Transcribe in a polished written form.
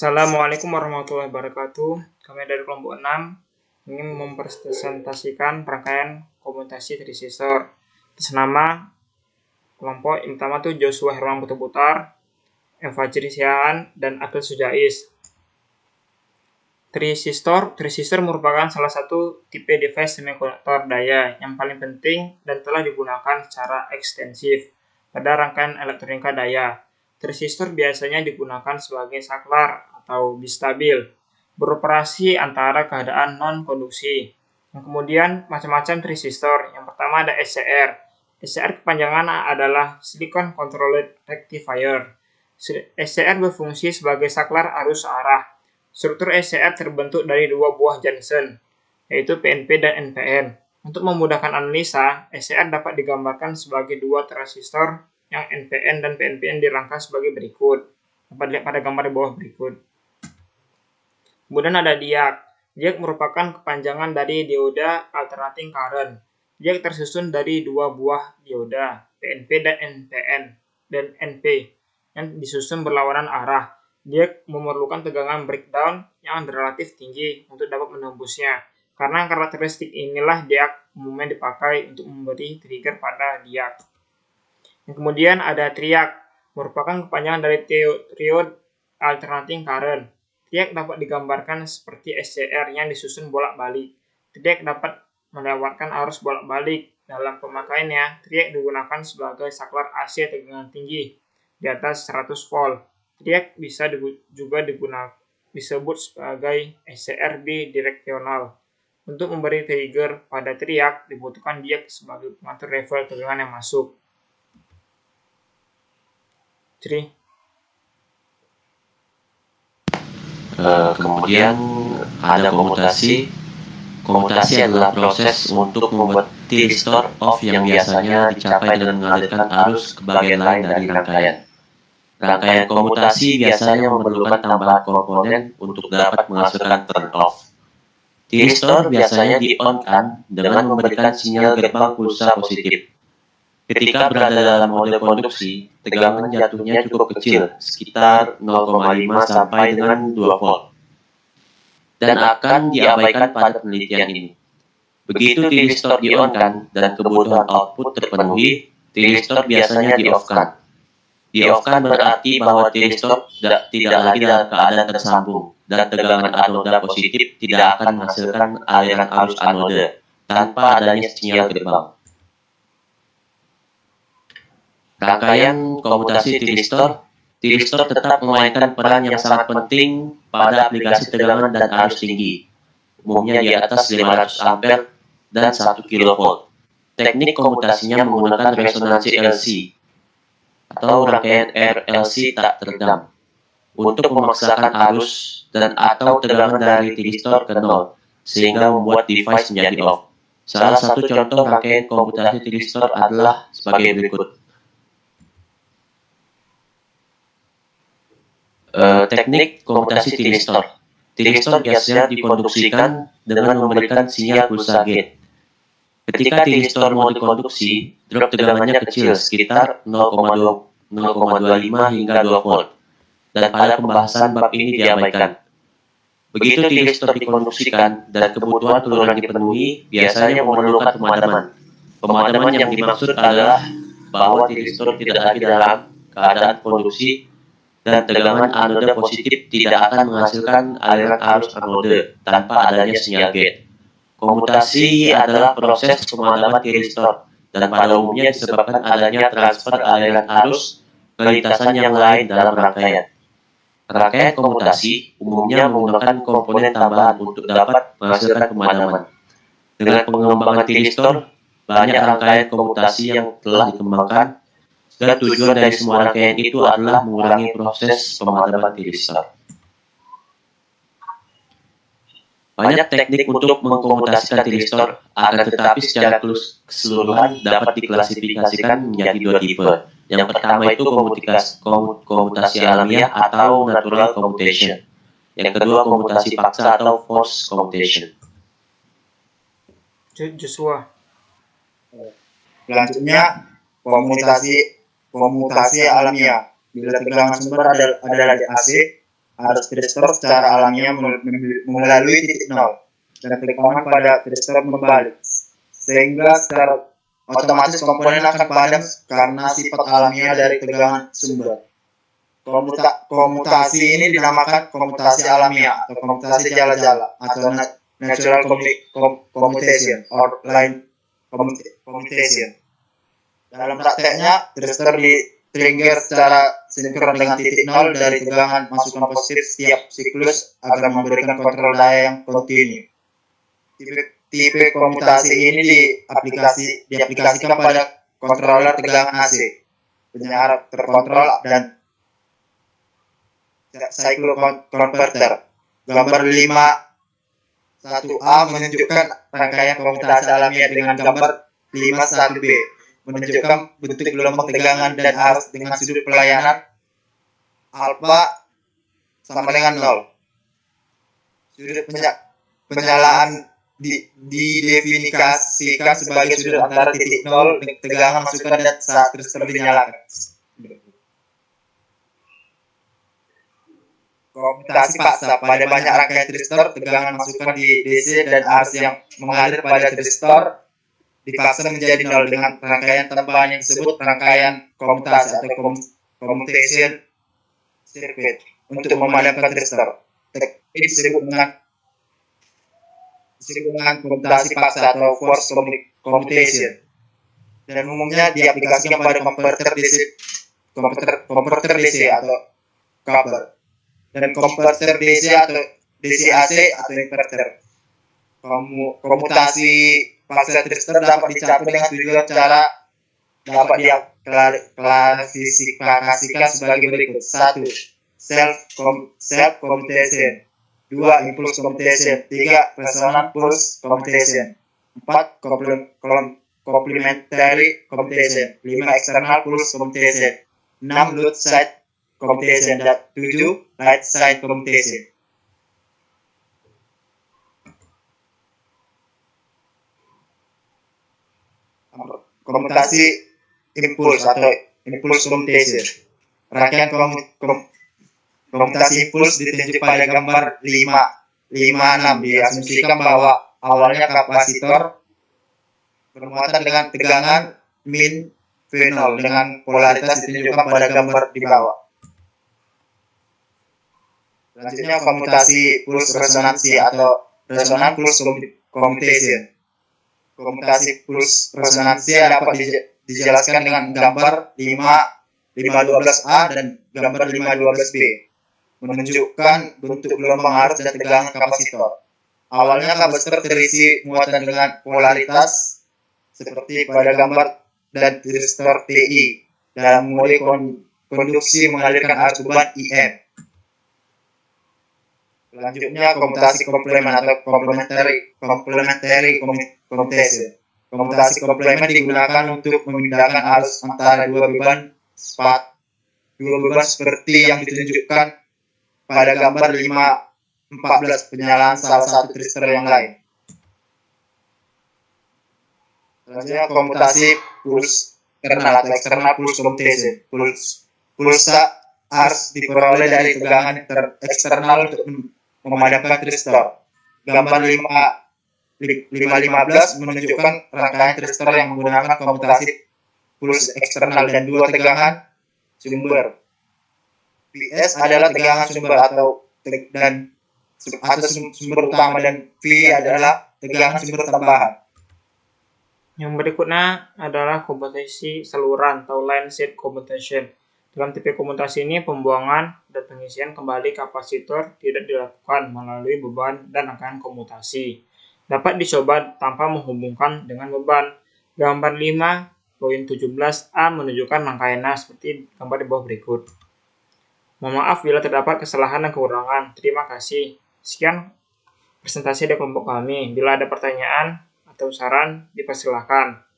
Assalamualaikum warahmatullahi wabarakatuh. Kami dari kelompok 6 ingin mempresentasikan rangkaian komutasi trisistor. Atas nama kelompok yang pertama tuh Joshua Herman Putar, Fajri Siaan, dan Akil Sujais. Trisistor merupakan salah satu tipe device semikonduktor daya yang paling penting dan telah digunakan secara ekstensif pada rangkaian elektronika daya. Trisistor biasanya digunakan sebagai saklar atau bistabil, beroperasi antara keadaan non-konduksi. Kemudian macam-macam trisistor. Yang pertama ada SCR. SCR kepanjangan adalah Silicon Controlled Rectifier. SCR berfungsi sebagai saklar arus arah. Struktur SCR terbentuk dari dua buah junction, yaitu PNP dan NPN. Untuk memudahkan analisa, SCR dapat digambarkan sebagai dua transistor yang NPN dan PNP yang dirangka sebagai berikut. Dapat dilihat pada gambar di bawah berikut. Kemudian ada diag. Diag merupakan kepanjangan dari dioda alternating current. Diag tersusun dari dua buah dioda, PNP dan NPN dan NP, yang disusun berlawanan arah. Diag memerlukan tegangan breakdown yang relatif tinggi untuk dapat menembusnya. Karena karakteristik inilah diag umumnya dipakai untuk memberi trigger pada diag. Kemudian ada triag, merupakan kepanjangan dari triode alternating current. Triag dapat digambarkan seperti SCR yang disusun bolak-balik. Triag dapat melewatkan arus bolak-balik. Dalam pemakaiannya, triag digunakan sebagai saklar AC tegangan tinggi di atas 100 volt. Triag bisa juga disebut sebagai SCR bidireksional. Untuk memberi trigger pada triag, dibutuhkan diag sebagai pengatur level tegangan yang masuk. Kemudian ada komutasi. Komutasi adalah proses untuk membuat thyristor off yang biasanya dicapai dengan mengalirkan arus ke bagian lain dari rangkaian. Rangkaian komutasi biasanya memerlukan tambahan komponen untuk dapat menghasilkan turn off. Thyristor biasanya di-on-kan dengan memberikan sinyal gerbang pulsa positif. Ketika berada dalam mode konduksi, tegangan jatuhnya cukup kecil, sekitar 0,5 sampai dengan 2 volt, dan akan diabaikan pada penelitian ini. Begitu thyristor di-on-kan dan kebutuhan output terpenuhi, thyristor biasanya di-off-kan. Di-off-kan berarti bahwa thyristor tidak lagi dalam keadaan tersambung, dan tegangan anoda positif tidak akan menghasilkan aliran arus anoda tanpa adanya sinyal gerbang. Rangkaian komutasi thyristor tetap memainkan peran yang sangat penting pada aplikasi tegangan dan arus tinggi, umumnya di atas 500 ampere dan 1 kV. Teknik komutasinya menggunakan resonansi LC atau rangkaian RLC tak teredam untuk memaksakan arus dan atau tegangan dari thyristor ke nol, sehingga membuat device menjadi off. Salah satu contoh rangkaian komutasi thyristor adalah sebagai berikut. Teknik komutasi thyristor. Thyristor biasanya dikonduksikan dengan memberikan sinyal pulsa gate. Ketika thyristor mau dikonduksi, drop tegangannya kecil, sekitar 0,25 hingga 2 volt. Dan pada pembahasan bab ini diabaikan. Begitu thyristor dikonduksikan dan kebutuhan keluaran dipenuhi, biasanya memerlukan pemadaman. Pemadaman yang dimaksud adalah bahwa thyristor tidak lagi dalam keadaan konduksi dan tegangan anoda positif tidak akan menghasilkan aliran arus anode tanpa adanya sinyal gate. Komutasi adalah proses pemadaman thyristor dan pada umumnya disebabkan adanya transfer aliran arus ke lintasan yang lain dalam rangkaian. Rangkaian komutasi umumnya menggunakan komponen tambahan untuk dapat menghasilkan pemadaman. Dengan pengembangan thyristor, banyak rangkaian komutasi yang telah dikembangkan, dan tujuan dari semua rangkaian itu adalah mengurangi proses pemadaman thyristor. Banyak teknik untuk mengkomutasikan thyristor, akan tetapi secara keseluruhan dapat diklasifikasikan menjadi dua tipe. Yang pertama itu komutasi alamiah atau natural commutation. Yang kedua komutasi paksa atau forced commutation. Joshua. Selanjutnya komutasi alamiah. Bila tegangan sumber adalah di AC, arus tristor secara alamiah melalui titik nol dan tegangan pada tristor membalik, sehingga secara otomatis komponen akan padam karena sifat alamiah dari tegangan sumber. Komutasi ini dinamakan komutasi alamiah atau komutasi jala-jala atau natural commutation or line commutation. Dalam prakteknya, tristor di trigger secara sinkron dengan titik nol dari tegangan masukan positif setiap siklus agar memberikan kontrol daya yang kontinu. Tipe komutasi ini diaplikasikan pada controller tegangan AC, penyiar terkontrol, dan cycle converter. Gambar 5.1a menunjukkan rangkaian komutasi alamiah dengan gambar 5.1b menunjukkan bentuk gelombang tegangan dan arus dengan sudut pelayanan alfa sama dengan 0. Sudut penyalaan didefinisikan sebagai sudut antara titik 0 tegangan masukan dan saat tristor dinyalakan. Komutasi paksa. Pada banyak rangkaian tristor, tegangan masukan di DC dan arus yang mengalir pada tristor dipaksa menjadi 0 dengan rangkaian tambahan yang disebut rangkaian komutasi atau commutation circuit untuk memadamkan tristor. Ini disebut dengan komutasi paksa atau force commutation, dan umumnya diaplikasikan pada konverter DC atau coupler, dan konverter DC atau DC-AC atau inverter. Komutasi paksa tristor dapat dicapai dengan tujuan cara dapat diklasifikasikan sebagai berikut: 1. Self commutation, 2. Impulse commutation, 3. Resonant pulse commutation, 4. Complementary commutation, 5. External pulse commutation, 6. Load side commutation, dan 7. Right side commutation. Komutasi impuls atau impulse commutation. Rangkaian komutasi impuls ditunjuk pada gambar 5.6. Diasumsikan bahwa awalnya kapasitor bermuatan dengan tegangan min V0 dengan polaritas ditunjukkan pada gambar di bawah. Selanjutnya, komutasi puls resonansi atau resonant pulse commutation. Komutasi puls resonansi dapat dijelaskan dengan gambar 5.12a dan gambar 5.12b, menunjukkan bentuk gelombang arus dan tegangan kapasitor. Awalnya kapasitor terisi muatan dengan polaritas seperti pada gambar dan tristor TI dalam mode konduksi mengalirkan arus beban IM. Selanjutnya, komutasi komplemen atau complementary commutation. Komutasi komplemen digunakan untuk memindahkan arus antara dua beban seperti yang ditunjukkan pada gambar 5.14 penyalaan salah satu tristor yang lain. Selanjutnya, komutasi pulse internal atau external pulse commutation. Pulsa arus diperoleh dari tegangan eksternal untuk memadamkan tristor. Gambar 5.15 menunjukkan rangkaian tristor yang menggunakan komutasi pulse eksternal dan dua tegangan sumber. PS adalah tegangan sumber atau sumber utama, dan V adalah tegangan sumber tambahan. Yang berikutnya adalah komutasi saluran atau line side commutation. Dalam tipe komutasi ini, pembuangan dan pengisian kembali kapasitor tidak dilakukan melalui beban dan rangkaian komutasi. Dapat dicoba tanpa menghubungkan dengan beban. Gambar 5.17a menunjukkan rangkaiannya seperti gambar di bawah berikut. Mohon maaf bila terdapat kesalahan dan kekurangan. Terima kasih. Sekian presentasi dari kelompok kami. Bila ada pertanyaan atau saran, dipersilakan.